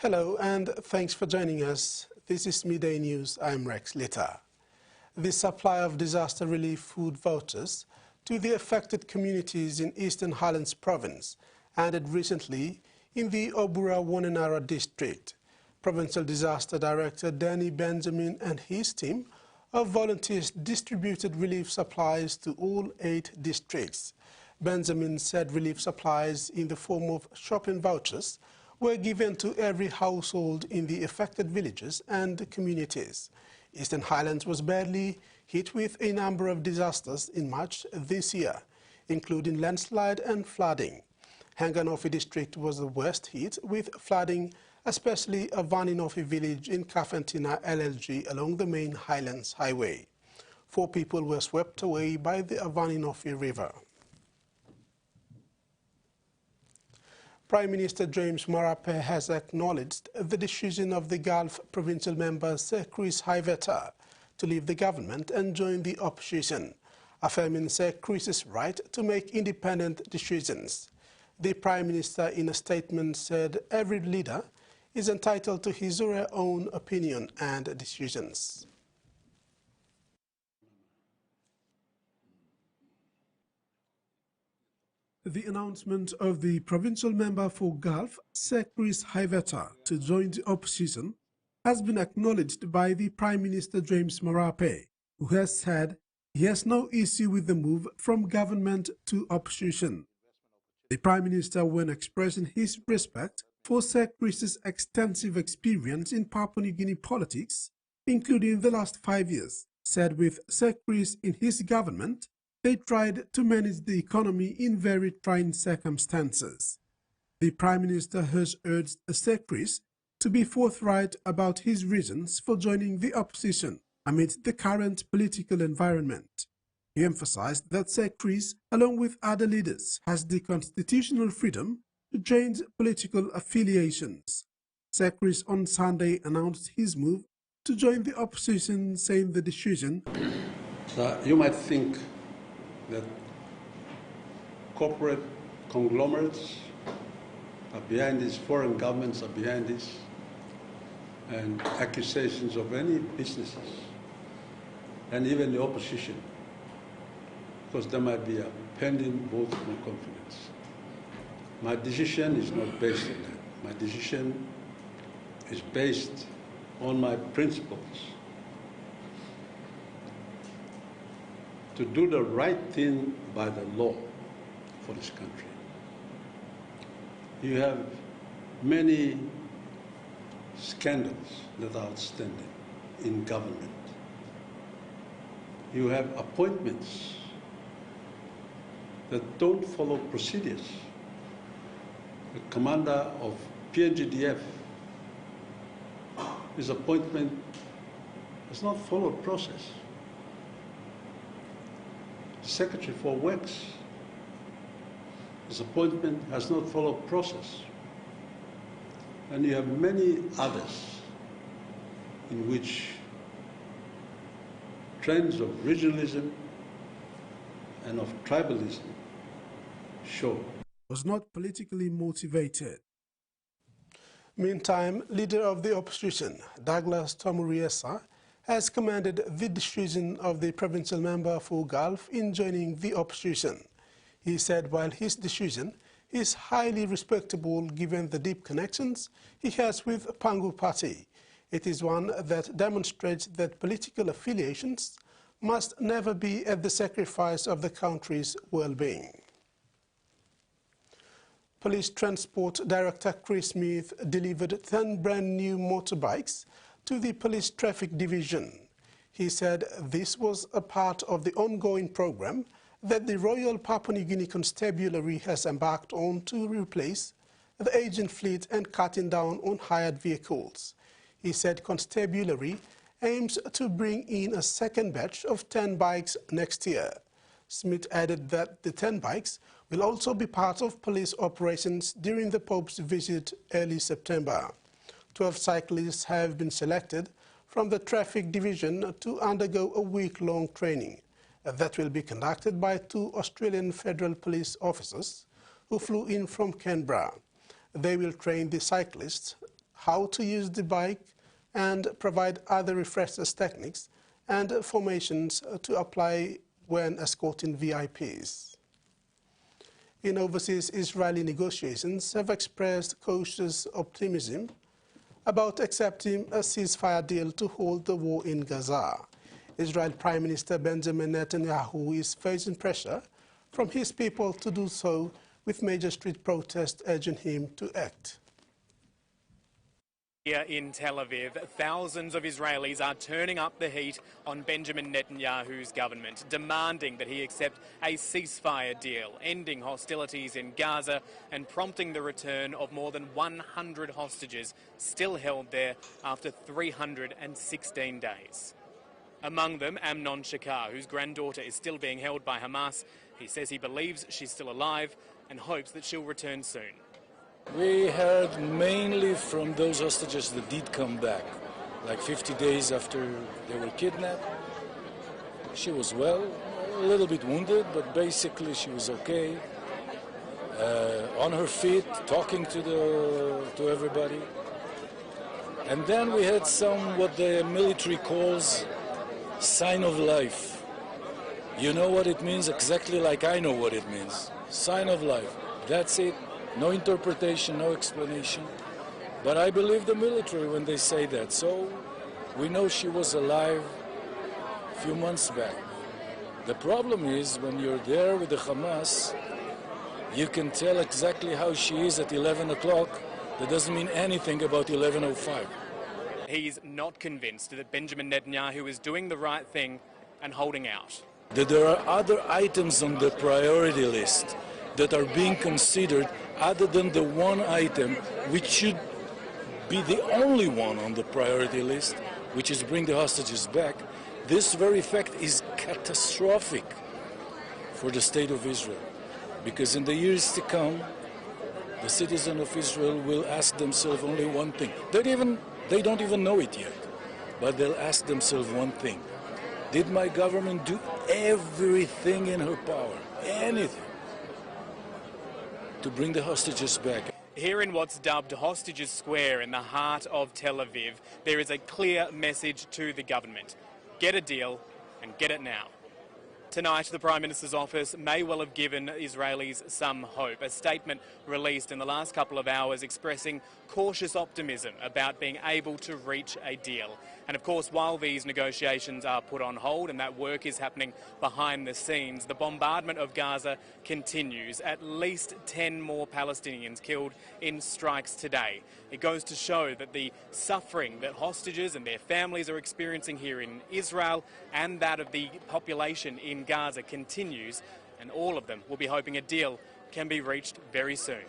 Hello and thanks for joining us. This is Midday News. I'm Rex Litter. The supply of disaster relief food vouchers to the affected communities in Eastern Highlands Province ended recently in the Obura-Woninara district. Provincial Disaster Director Danny Benjamin and his team of volunteers distributed relief supplies to all 8 districts. Benjamin said relief supplies in the form of shopping vouchers were given to every household in the affected villages and communities. Eastern Highlands was badly hit with a number of disasters in March this year, including landslide and flooding. Hanganofi district was the worst hit with flooding, especially Avaninofi village in Kafantina LLG along the main Highlands Highway. 4 people were swept away by the Avaninofi River. Prime Minister James Marape has acknowledged the decision of the Gulf provincial member Sir Chris Haiveta to leave the government and join the opposition, affirming Sir Chris's right to make independent decisions. The Prime Minister in a statement said every leader is entitled to his or her own opinion and decisions. The announcement of the provincial member for Gulf, Sir Chris Haiveta, to join the opposition has been acknowledged by the Prime Minister James Marape, who has said he has no issue with the move from government to opposition. The Prime Minister, when expressing his respect for Sir Chris's extensive experience in Papua New Guinea politics, including the last 5 years, said with Sir Chris in his government, they tried to manage the economy in very trying circumstances. The Prime Minister has urged Sir Chris to be forthright about his reasons for joining the opposition amid the current political environment. He emphasized that Sir Chris, along with other leaders, has the constitutional freedom to change political affiliations. Sir Chris on Sunday announced his move to join the opposition, saying the decision. You might think that corporate conglomerates are behind this, foreign governments are behind this, and accusations of any businesses, and even the opposition, because there might be a pending vote of no confidence. My decision is not based on that. My decision is based on my principles to do the right thing by the law for this country. You have many scandals that are outstanding in government. You have appointments that don't follow procedures. The commander of PNGDF, his appointment has not followed process. Secretary for Works, his appointment has not followed process. And you have many others in which trends of regionalism and of tribalism show. Was not politically motivated. Meantime, leader of the opposition, Douglas Tomuriesa, has commended the decision of the provincial member for Gulf in joining the opposition. He said while his decision is highly respectable given the deep connections he has with Pangu Party, it is one that demonstrates that political affiliations must never be at the sacrifice of the country's well-being. Police Transport Director Chris Smith delivered 10 brand new motorbikes to the Police Traffic Division. He said this was a part of the ongoing program that the Royal Papua New Guinea Constabulary has embarked on to replace the aging fleet and cutting down on hired vehicles. He said Constabulary aims to bring in a second batch of 10 bikes next year. Smith added that the 10 bikes will also be part of police operations during the Pope's visit early September. 12 cyclists have been selected from the traffic division to undergo a week-long training that will be conducted by 2 Australian Federal Police officers who flew in from Canberra. They will train the cyclists how to use the bike and provide other refreshers techniques and formations to apply when escorting VIPs. In overseas, Israeli negotiations have expressed cautious optimism about accepting a ceasefire deal to hold the war in Gaza. Israel Prime Minister Benjamin Netanyahu is facing pressure from his people to do so, with major street protests urging him to act. Here in Tel Aviv, thousands of Israelis are turning up the heat on Benjamin Netanyahu's government, demanding that he accept a ceasefire deal, ending hostilities in Gaza and prompting the return of more than 100 hostages still held there after 316 days. Among them, Amnon Shakar, whose granddaughter is still being held by Hamas. He says he believes she's still alive and hopes that she'll return soon. We heard mainly from those hostages that did come back, like 50 days after they were kidnapped. She was well, a little bit wounded, but basically she was okay. On her feet, talking to everybody. And then we had some, what the military calls, sign of life. You know what it means exactly like I know what it means. Sign of life. That's it. No interpretation, no explanation. But I believe the military when they say that. So we know she was alive a few months back. The problem is when you're there with the Hamas, you can tell exactly how she is at 11 o'clock. That doesn't mean anything about 11:05. He's not convinced that Benjamin Netanyahu is doing the right thing and holding out. That there are other items on the priority list that are being considered other than the one item which should be the only one on the priority list, which is bring the hostages back. This very fact is catastrophic for the state of Israel, because in the years to come, the citizens of Israel will ask themselves only one thing. They don't even know it yet, but they'll ask themselves one thing. Did my government do everything in her power, anything, to bring the hostages back? Here in what's dubbed Hostages Square in the heart of Tel Aviv, there is a clear message to the government. Get a deal and get it now. Tonight, the Prime Minister's office may well have given Israelis some hope. A statement released in the last couple of hours expressing cautious optimism about being able to reach a deal. And of course, while these negotiations are put on hold and that work is happening behind the scenes, the bombardment of Gaza continues. At least 10 more Palestinians killed in strikes today. It goes to show that the suffering that hostages and their families are experiencing here in Israel and that of the population in Gaza continues, and all of them will be hoping a deal can be reached very soon.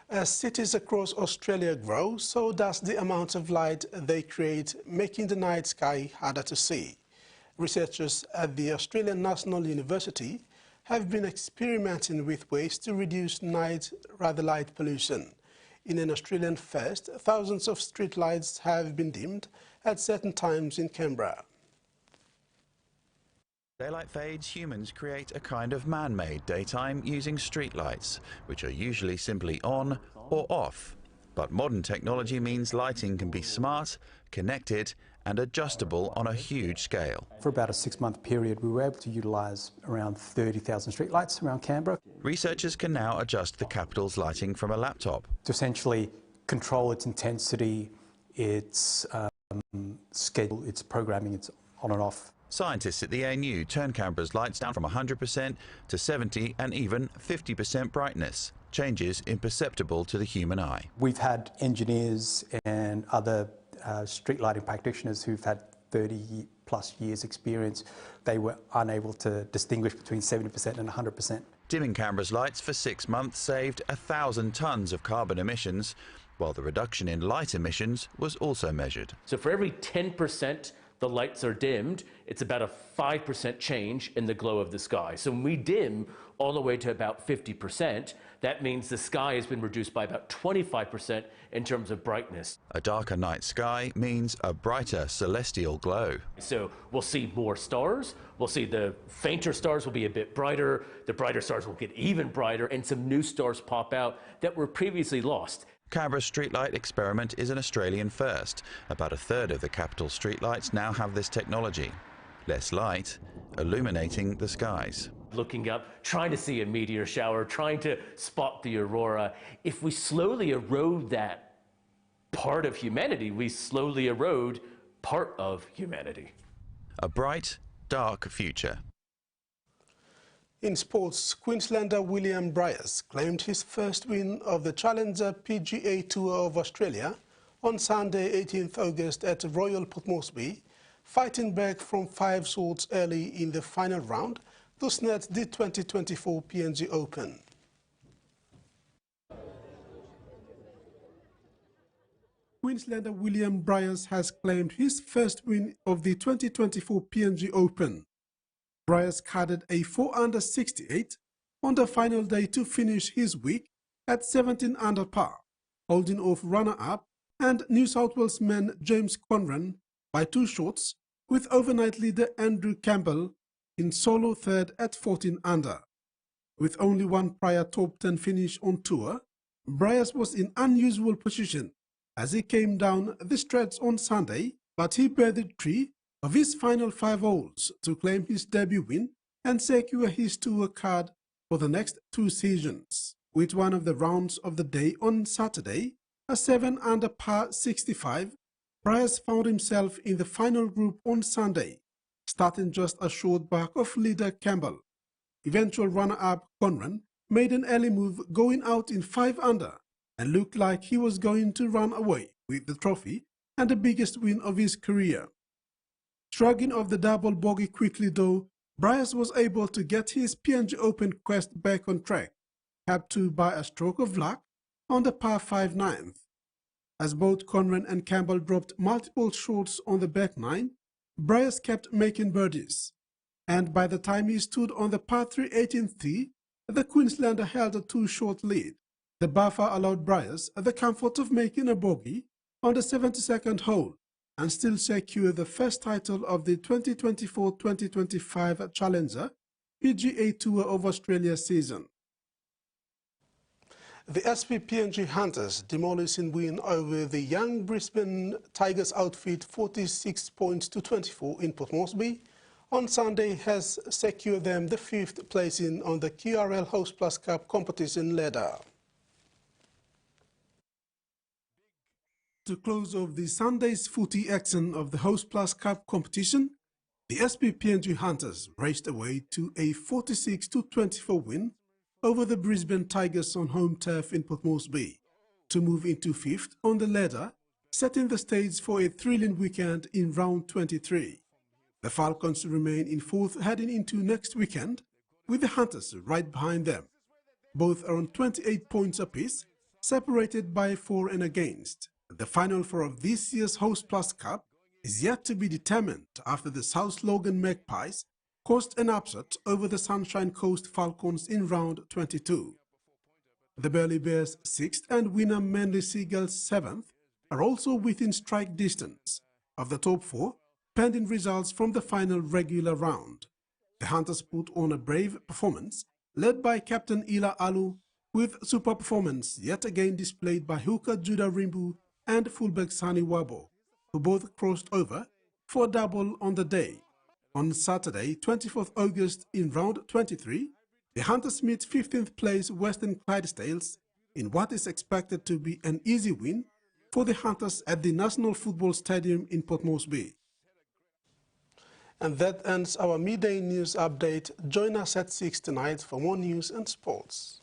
As cities across Australia grow, so does the amount of light they create, making the night sky harder to see. Researchers at the Australian National University have been experimenting with ways to reduce light pollution. In an Australian first, thousands of street lights have been dimmed at certain times in Canberra. Daylight fades, humans create a kind of man-made daytime using streetlights, which are usually simply on or off. But modern technology means lighting can be smart, connected and adjustable on a huge scale. For about a 6-month period, we were able to utilise around 30,000 streetlights around Canberra. Researchers can now adjust the capital's lighting from a laptop To essentially control its intensity, its schedule, its programming, its on and off. Scientists at the ANU turn Canberra's lights down from 100% to 70 and even 50% brightness, changes imperceptible to the human eye. We've had engineers and other street lighting practitioners who've had 30 plus years experience. They were unable to distinguish between 70% and 100%. Dimming Canberra's lights for 6 months saved 1,000 tonnes of carbon emissions, while the reduction in light emissions was also measured. So for every 10% the lights are dimmed, it's about a 5% change in the glow of the sky. So when we dim all the way to about 50%, that means the sky has been reduced by about 25% in terms of brightness. A darker night sky means a brighter celestial glow. So we'll see more stars, we'll see the fainter stars will be a bit brighter, the brighter stars will get even brighter, and some new stars pop out that were previously lost. Canberra's streetlight experiment is an Australian first. About a third of the capital streetlights now have this technology. Less light, illuminating the skies. Looking up, trying to see a meteor shower, trying to spot the aurora. If we slowly erode that part of humanity, we slowly erode part of humanity. A bright, dark future. In sports, Queenslander William Bryars claimed his first win of the Challenger PGA Tour of Australia on Sunday, 18th August at Royal Port Moresby, fighting back from 5 shots early in the final round to snatch the 2024 PNG Open. Queenslander William Bryars has claimed his first win of the 2024 PNG Open. Bryars carded a 4-under 68 on the final day to finish his week at 17 under par, holding off runner-up and New South Wales man James Conran by 2 shots, with overnight leader Andrew Campbell in solo third at 14 under. With only one prior top 10 finish on tour, Bryars was in unusual position as he came down the stretch on Sunday, but he birdied 3 of his final 5 holes to claim his debut win and secure his tour card for the next 2 seasons. With one of the rounds of the day on Saturday, a 7-under par 65, Bryars found himself in the final group on Sunday, starting just a short back of leader Campbell. Eventual runner-up Conran made an early move, going out in 5 under and looked like he was going to run away with the trophy and the biggest win of his career. Shrugging off the double bogey quickly though, Bryars was able to get his PNG Open quest back on track, helped to by a stroke of luck on the par 5 9th. As both Conran and Campbell dropped multiple shots on the back 9, Bryars kept making birdies, and by the time he stood on the par 3 18th tee, the Queenslander held a 2-shot lead. The buffer allowed Bryars the comfort of making a bogey on the 72nd hole and still secure the first title of the 2024-2025 Challenger PGA Tour of Australia season. The SP-PNG Hunters demolishing win over the young Brisbane Tigers outfit 46 points to 24 in Port Moresby on Sunday has secured them the 5th placing on the QRL Host Plus Cup competition ladder. To close off the Sunday's footy action of the Host Plus Cup competition, the SP-PNG Hunters raced away to a 46-24 win over the Brisbane Tigers on home turf in Port Moresby to move into 5th on the ladder, setting the stage for a thrilling weekend in round 23. The Falcons remain in 4th heading into next weekend, with the Hunters right behind them. Both are on 28 points apiece, separated by for and against. The final 4 of this year's Host Plus Cup is yet to be determined after the South Logan Magpies caused an upset over the Sunshine Coast Falcons in round 22. The Burleigh Bears 6th and winner Manly Seagulls 7th are also within strike distance of the top 4, pending results from the final regular round. The Hunters put on a brave performance, led by Captain Ila Alu, with super performance yet again displayed by hooker Judah Rimbu and fullback Sani Wabo, who both crossed over for a double on the day. On Saturday, 24th August, in round 23, the Hunters meet 15th place Western Clydesdales in what is expected to be an easy win for the Hunters at the National Football Stadium in Port Moresby. And that ends our midday news update. Join us at 6 tonight for more news and sports.